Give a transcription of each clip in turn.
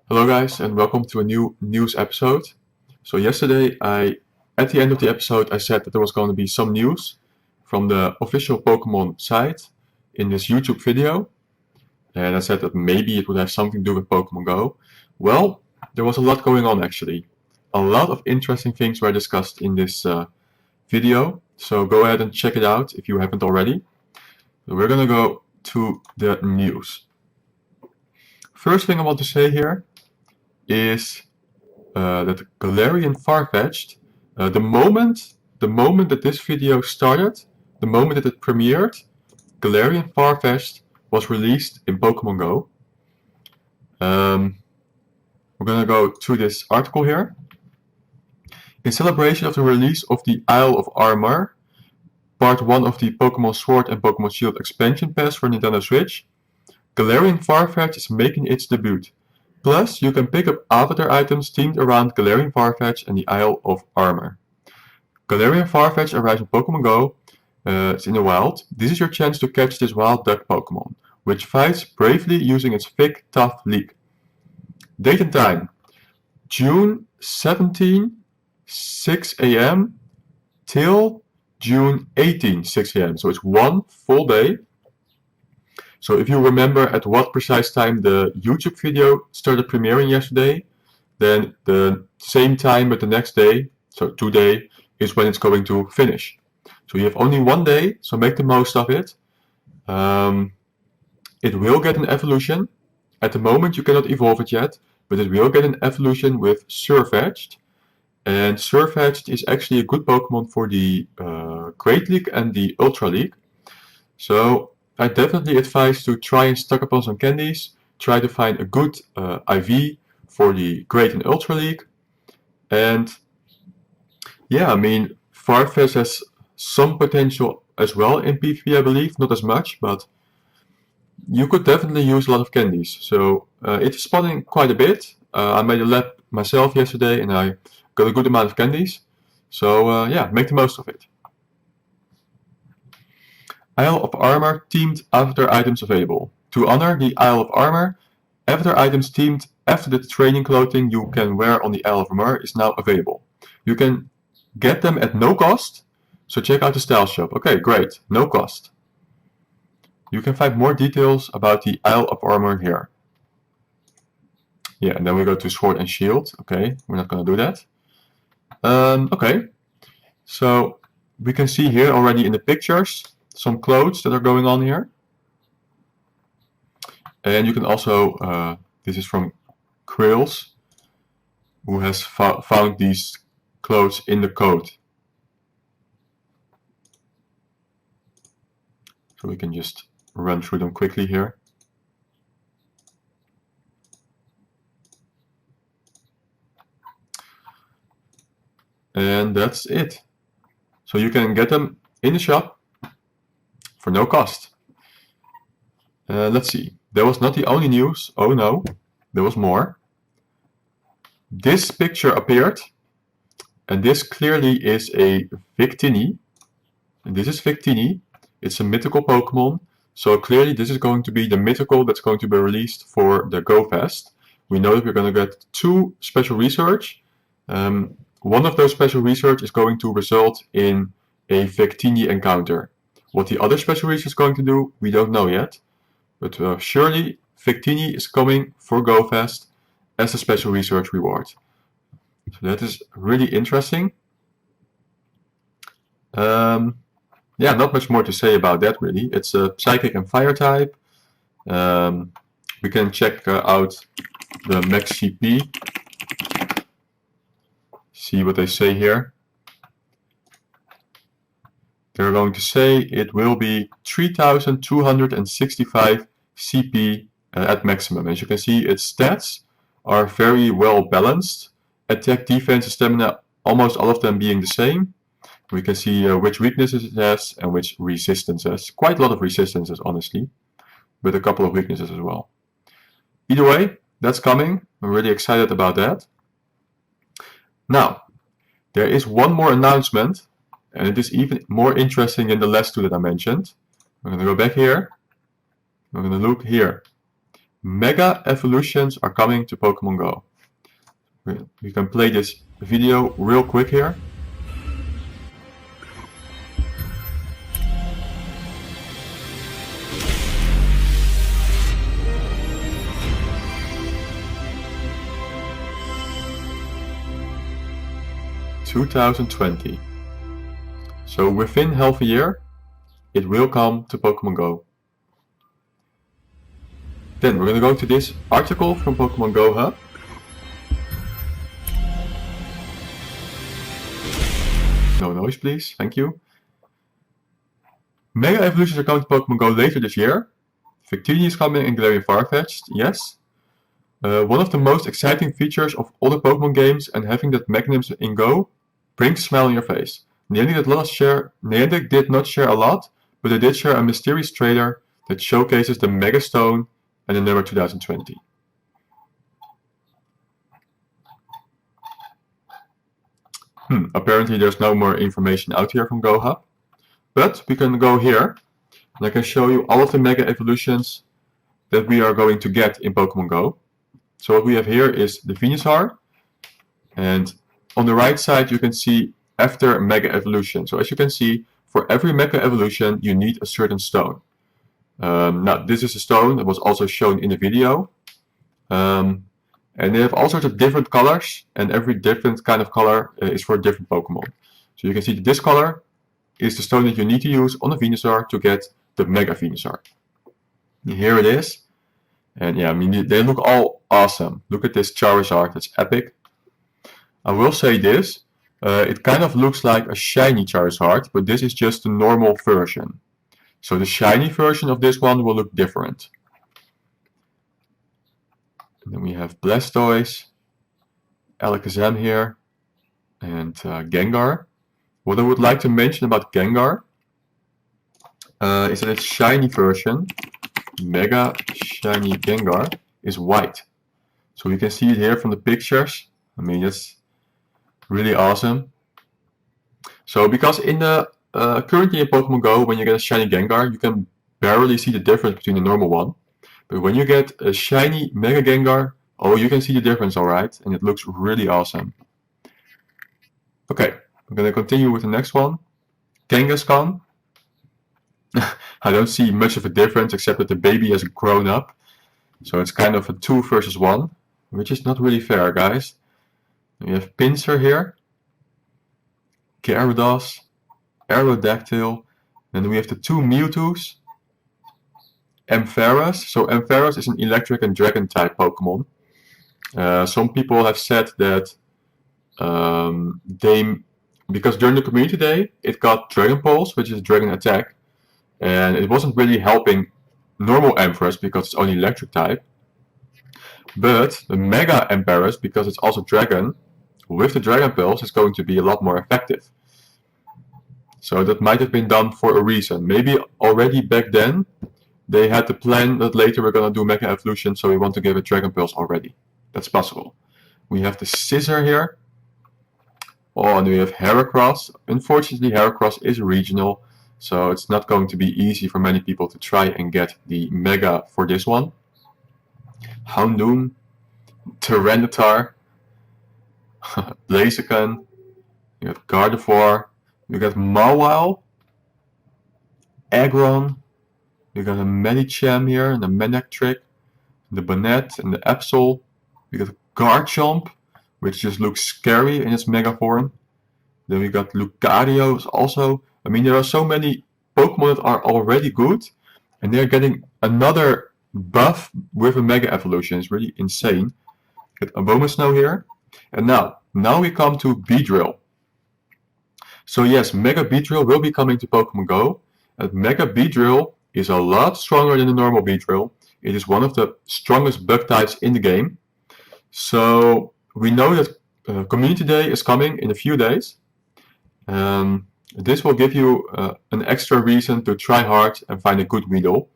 Hello guys and welcome to a new news episode. So yesterday at the end of the episode I said that there was going to be some news from the official Pokemon site in this YouTube video. And I said that maybe it would have something to do with Pokemon Go. Well, there was a lot going on actually. A lot of interesting things were discussed in this video. So go ahead and check it out if you haven't already. We're gonna go to the news. First thing I want to say here is that Galarian Farfetch'd, the moment that this video started, the moment that it premiered, Galarian Farfetch'd was released in Pokemon Go. We're gonna go to this article here. In celebration of the release of the Isle of Armor, Part 1 of the Pokemon Sword and Pokemon Shield expansion pass for Nintendo Switch, Galarian Farfetch'd is making its debut. Plus, you can pick up avatar items themed around Galarian Farfetch'd and the Isle of Armor. Galarian Farfetch'd arrives in Pokemon Go. It's in the wild. This is your chance to catch this wild duck Pokemon, which fights bravely using its thick, tough leek. Date and time: June 17, 6 AM till June 18, 6 AM. So it's one full day. So if you remember at what precise time the YouTube video started premiering yesterday, then the same time but the next day, so today, is when it's going to finish. So you have only one day, so make the most of it. It will get an evolution. At the moment you cannot evolve it yet, but it will get an evolution with Sirfetch'd. And Sirfetch'd is actually a good Pokemon for the Great League and the Ultra League. So I definitely advise to try and stock up on some candies, try to find a good IV for the Great and Ultra League. And yeah, I mean, Farfetch'd has some potential as well in PvP, I believe, not as much, but you could definitely use a lot of candies. So it's spawning quite a bit. I made a lab myself yesterday and I got a good amount of candies. So yeah, make the most of it. Isle of Armor themed avatar items available. To honor the Isle of Armor, avatar items themed after the training clothing you can wear on the Isle of Armor is now available. You can get them at no cost, so check out the style shop. Okay, great, no cost. You can find more details about the Isle of Armor here. Yeah, and then we go to Sword and Shield. Okay, we're not going to do that. Okay, so we can see here already in the pictures some clothes that are going on here. And you can also, this is from Krills, who has found these clothes in the code. So we can just run through them quickly here. And that's it. So you can get them in the shop for no cost. Let's see. That was not the only news. Oh no, there was more. This picture appeared, and this clearly is a Victini. And this is Victini. It's a mythical Pokemon. So clearly this is going to be the mythical that's going to be released for the Go Fest. We know that we're going to get 2 special research. One of those special research is going to result in a Victini encounter. What the other special research is going to do, we don't know yet. But surely Victini is coming for Go Fest as a special research reward. So that is really interesting. Yeah, not much more to say about that really. It's a Psychic and Fire type. We can check out the max CP. See what they say here. They're going to say it will be 3265 CP at maximum. As you can see, its stats are very well balanced. Attack, defense, and stamina, almost all of them being the same. We can see which weaknesses it has and which resistances. Quite a lot of resistances, honestly, with a couple of weaknesses as well. Either way, that's coming. I'm really excited about that. Now, there is one more announcement, and it is even more interesting than the last 2 that I mentioned. I'm going to go back here. I'm going to look here. Mega evolutions are coming to Pokemon Go. We can play this video real quick here. (2020). So within half a year, it will come to Pokemon Go. Then we're going to go to this article from Pokemon Go Hub. No noise, please. Thank you. Mega evolutions are coming to Pokemon Go later this year. Victini is coming in galarian Farfetch'd, yes. One of the most exciting features of all the Pokemon games and having that mechanism in Go brings a smile on your face. Niantic did not share a lot, but they did share a mysterious trailer that showcases the Mega Stone and the number 2020. Apparently there's no more information out here from Go Hub, but we can go here and I can show you all of the Mega Evolutions that we are going to get in Pokemon Go. So what we have here is the Venusaur, and on the right side you can see after Mega Evolution. So as you can see, for every Mega Evolution you need a certain stone. Now this is a stone that was also shown in the video. And they have all sorts of different colors, and every different kind of color is for a different Pokemon. So you can see that this color is the stone that you need to use on the Venusaur to get the Mega Venusaur. Here it is. And yeah, I mean, they look all awesome. Look at this Charizard, that's epic. I will say this, it kind of looks like a shiny Charizard, but this is just the normal version. So the shiny version of this one will look different. And then we have Blastoise, Alakazam here, and Gengar. What I would like to mention about Gengar is that its shiny version, Mega Shiny Gengar, is white. So you can see it here from the pictures. I mean, it's really awesome. So because in the currently in Pokemon Go, when you get a shiny Gengar, you can barely see the difference between the normal one. But when you get a shiny Mega Gengar, oh, you can see the difference, alright, and it looks really awesome. Okay, I'm gonna continue with the next one. Kangaskhan. I don't see much of a difference except that the baby has grown up. So it's kind of a 2 versus 1, which is not really fair, guys. We have Pinsir here, Gyarados, Aerodactyl, then we have the 2 Mewtwo's, Ampharos. So Ampharos is an electric and dragon type Pokemon. Some people have said that because during the community day it got Dragon Pulse, which is dragon attack, and it wasn't really helping normal Ampharos because it's only electric type. But the Mega Ampharos, because it's also dragon, with the Dragon Pulse is going to be a lot more effective. So that might have been done for a reason. Maybe already back then they had the plan that later we're going to do Mega Evolution, so we want to give it Dragon Pulse already. That's possible. We have the Scizor here. Oh, and we have Heracross. Unfortunately, Heracross is regional, so it's not going to be easy for many people to try and get the Mega for this one. Houndoom, Tyranitar, Blaziken, you have Gardevoir, you got Mawile, Aggron, you got a Medicham here, and a Manectric, the Banette, and the Absol. We got Garchomp, which just looks scary in its Mega form. Then we got Lucario also. I mean, there are so many Pokemon that are already good, and they're getting another buff with a Mega Evolution. It's really insane. Got Abomasnow here. And now we come to Beedrill. So yes, Mega Beedrill will be coming to Pokemon Go. And Mega Beedrill is a lot stronger than the normal Beedrill. It is one of the strongest bug types in the game. So we know that Community Day is coming in a few days. This will give you an extra reason to try hard and find a good Weedle.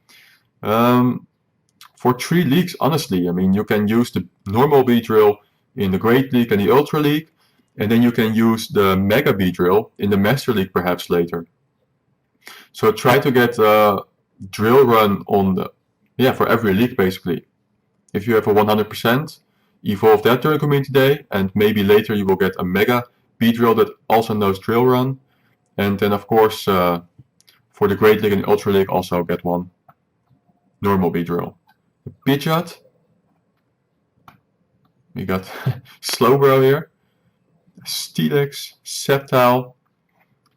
For 3 leagues, honestly, I mean, you can use the normal Beedrill in the Great League and the Ultra League, and then you can use the Mega Beedrill in the Master League perhaps later. So try to get a drill run on for every league basically. If you have a 100%, evolve that during Community Day, and maybe later you will get a Mega Beedrill that also knows Drill Run. And then of course, for the Great League and the Ultra League, also get one normal Beedrill. The Pidgeot. We got Slowbro here. Steelix, Sceptile.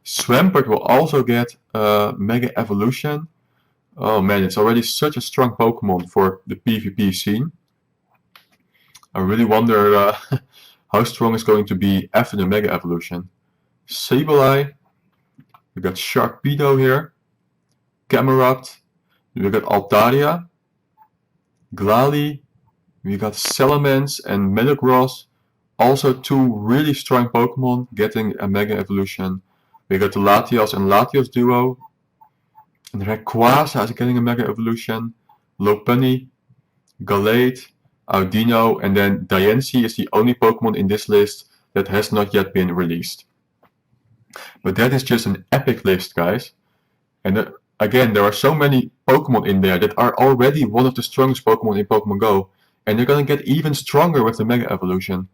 Swampert will also get Mega Evolution. Oh man, it's already such a strong Pokemon for the PvP scene. I really wonder how strong it's going to be after the Mega Evolution. Sableye. We got Sharpedo here. Camerupt. We got Altaria. Glalie. We got Salamence and Metagross. Also two really strong Pokemon getting a Mega Evolution. We got the Latios and Latios duo. And Rayquaza is getting a Mega Evolution. Lopunny, Galate, Audino, and then Diancie is the only Pokemon in this list that has not yet been released. But that is just an epic list, guys. And again, there are so many Pokemon in there that are already one of the strongest Pokemon in Pokemon Go. And they're gonna get even stronger with the Mega Evolution.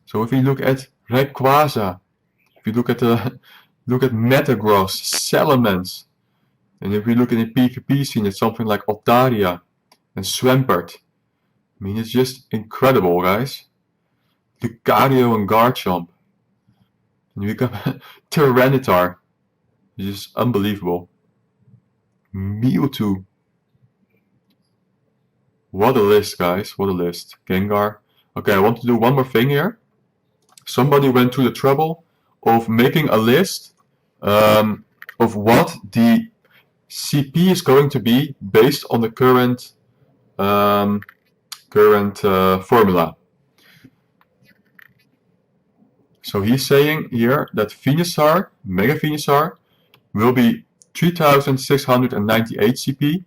So if we look at Rayquaza, if you look at Metagross, Salamence, and if we look at the PvP scene, it's something like Altaria and Swampert. I mean, it's just incredible, guys. Lucario and Garchomp. And we got Tyranitar. It's just unbelievable. Mewtwo. What a list, guys. What a list. Gengar. Okay, I want to do one more thing here. Somebody went through the trouble of making a list of what the CP is going to be based on the current formula. So he's saying here that Venusaur, Mega Venusaur, will be 3698 CP.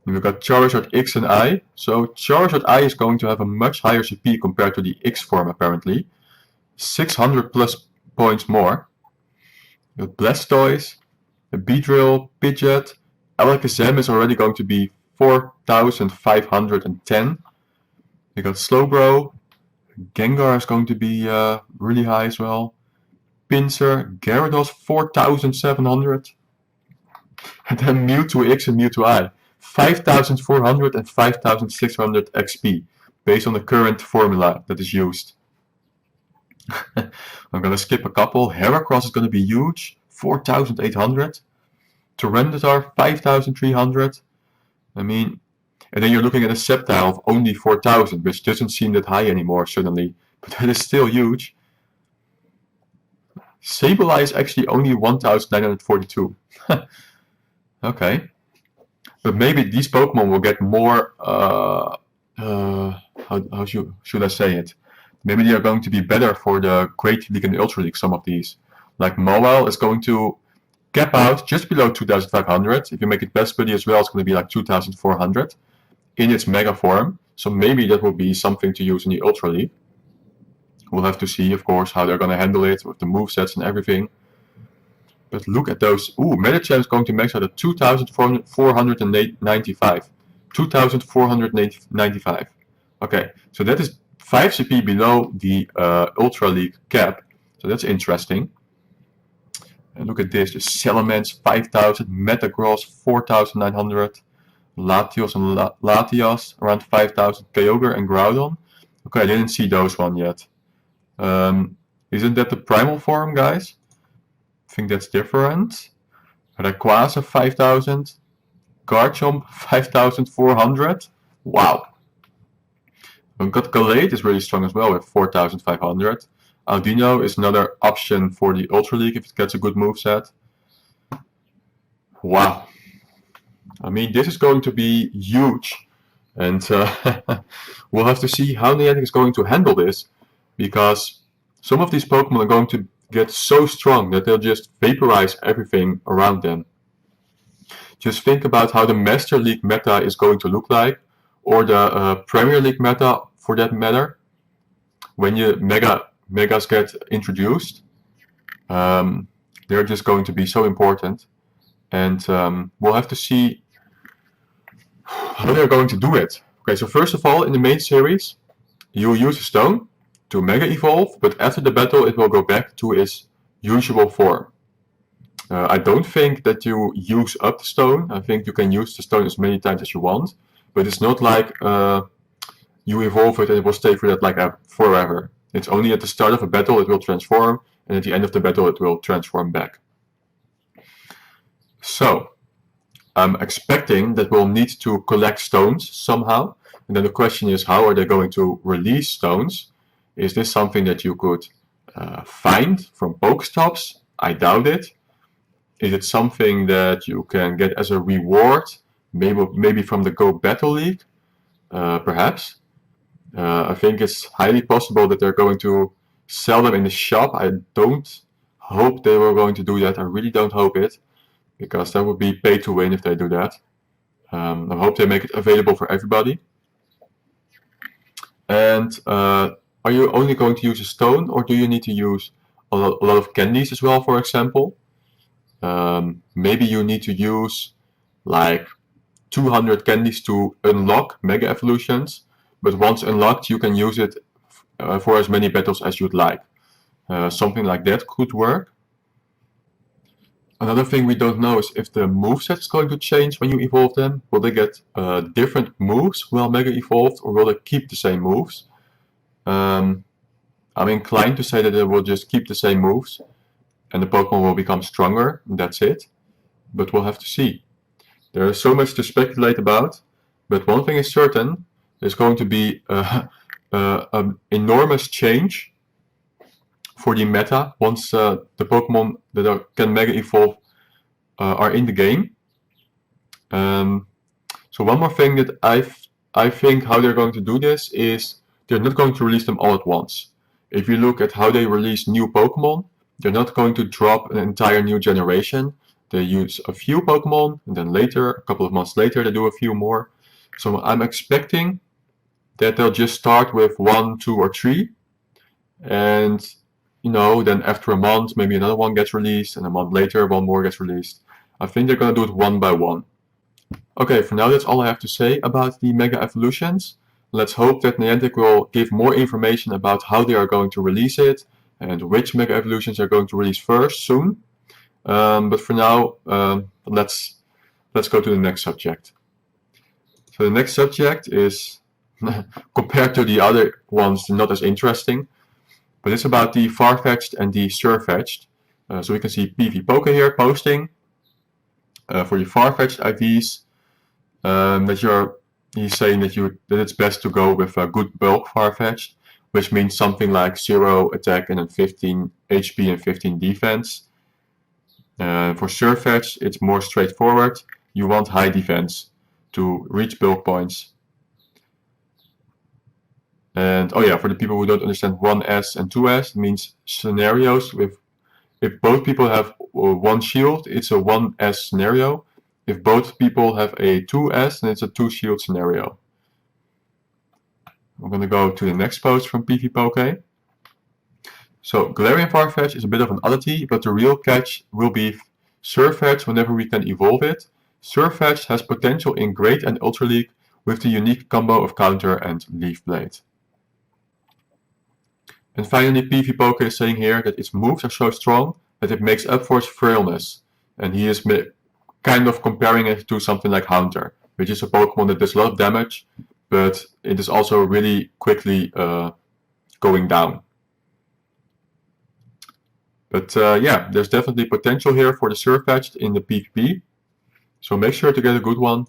And we've got Charizard X and I. So Charizard I is going to have a much higher CP compared to the X form apparently. 600 plus points more. With Blastoise, a Beedrill, Pidgeot, Alakazam is already going to be 4510. We got Slowbro, Gengar is going to be really high as well. Pinsir, Gyarados 4700. And then Mewtwo X and Mewtwo I. 5400 and 5600 XP based on the current formula that is used. I'm gonna skip a couple. Heracross is gonna be huge, 4800. Tyranitar 5300. I mean, and then you're looking at a Sceptile of only 4000, which doesn't seem that high anymore suddenly, but that is still huge. Sableye is actually only 1942. Okay. But maybe these Pokemon will get more, how should I say it? Maybe they are going to be better for the Great League and the Ultra League, some of these. Like Mowile is going to cap out just below 2500. If you make it Best Buddy as well, it's going to be like 2400 in its Mega form. So maybe that will be something to use in the Ultra League. We'll have to see, of course, how they're going to handle it with the movesets and everything. But look at those. Ooh, Medicham is going to max out at 2495. 2495. Okay, so that is 5 CP below the Ultra League cap. So that's interesting. And look at this. The Salamence 5000, Metagross 4900, Latios and Latias around 5000, Kyogre and Groudon. Okay, I didn't see those one yet. Isn't that the primal form, guys? I think that's different. Rayquaza 5000, Garchomp 5400. Wow. We've got Galate is really strong as well with 4500. Audino is another option for the Ultra League if it gets a good moveset. Wow. I mean, this is going to be huge. And we'll have to see how Niantic is going to handle this. Because some of these Pokemon are going to get so strong that they'll just vaporize everything around them. Just think about how the Master League meta is going to look like. Or the Premier League meta for that matter. When your Megas get introduced. They're just going to be so important. And we'll have to see how they're going to do it. Okay, so first of all, in the main series, you use a stone to Mega Evolve, but after the battle it will go back to its usual form. I don't think that you use up the stone. I think you can use the stone as many times as you want, but it's not like you evolve it and it will stay for that like forever. It's only at the start of a battle it will transform, and at the end of the battle it will transform back. So, I'm expecting that we'll need to collect stones somehow, and then the question is, how are they going to release stones? Is this something that you could find from Pokestops? I doubt it. Is it something that you can get as a reward, maybe from the Go Battle League? Perhaps. I think it's highly possible that they're going to sell them in the shop. I don't hope they were going to do that. I really don't hope it, because that would be pay to win if they do that. I hope they make it available for everybody. And are you only going to use a stone, or do you need to use a lot of candies as well, for example? Maybe you need to use like 200 candies to unlock Mega Evolutions, but once unlocked you can use it for as many battles as you'd like. Something like that could work. Another thing we don't know is if the moveset is going to change when you evolve them. Will they get different moves while Mega Evolved, or will they keep the same moves? I'm inclined to say that they will just keep the same moves, and the Pokemon will become stronger, and that's it. But we'll have to see. There is so much to speculate about, but one thing is certain, there's going to be an enormous change for the meta once the Pokemon that can Mega Evolve are in the game. So one more thing that I think how they're going to do this is they're not going to release them all at once. If you look at how they release new Pokemon, they're not going to drop an entire new generation. They use a few Pokemon, and then later, a couple of months later, they do a few more. So I'm expecting that they'll just start with 1, 2, or 3, and then after a month, maybe another one gets released, and a month later, one more gets released. I think they're going to do it one by one. Okay, for now that's all I have to say about the Mega Evolutions. Let's hope that Niantic will give more information about how they are going to release it, and which Mega Evolutions are going to release first, soon. But for now, let's go to the next subject. So the next subject is, compared to the other ones, not as interesting, but it's about the Farfetch'd and the Sirfetch'd. So we can see PV Poke here posting for the Farfetch'd IVs that he's saying that it's best to go with a good bulk Farfetch'd, which means something like 0 attack and then 15 HP and 15 defense. For Sirfetch'd, it's more straightforward. You want high defense to reach bulk points. And oh yeah, for the people who don't understand 1S and 2S, it means scenarios with, if both people have 1 shield, it's a 1S scenario. If both people have a 2S, then it's a 2 shield scenario. I'm going to go to the next post from PV Poke. So Galarian Farfetch'd is a bit of an oddity, but the real catch will be Sirfetch'd whenever we can evolve it. Sirfetch'd has potential in Great and Ultra League with the unique combo of Counter and Leaf Blade. And finally, PV Poke is saying here that its moves are so strong that it makes up for its frailness. And he is kind of comparing it to something like Haunter, which is a Pokemon that does a lot of damage, but it is also really quickly going down. But yeah, there's definitely potential here for the Sirfetch'd in the PvP. So make sure to get a good one.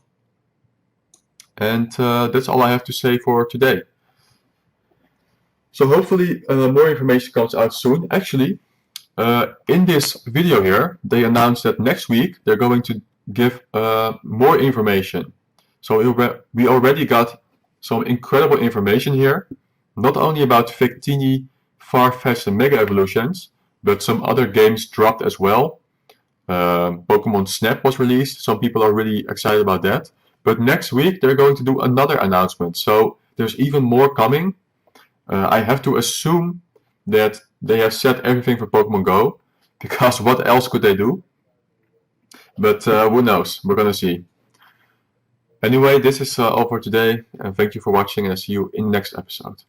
And that's all I have to say for today. So hopefully more information comes out soon. Actually, in this video here, they announced that next week they're going to give more information. So we already got some incredible information here. Not only about Victini, Farfetch'd and Mega Evolutions, but some other games dropped as well. Pokemon Snap was released. Some people are really excited about that. But next week they're going to do another announcement. So there's even more coming. I have to assume that they have set everything for Pokemon Go, because what else could they do? But who knows? We're gonna see. Anyway, this is all for today, and thank you for watching, and I'll see you in the next episode.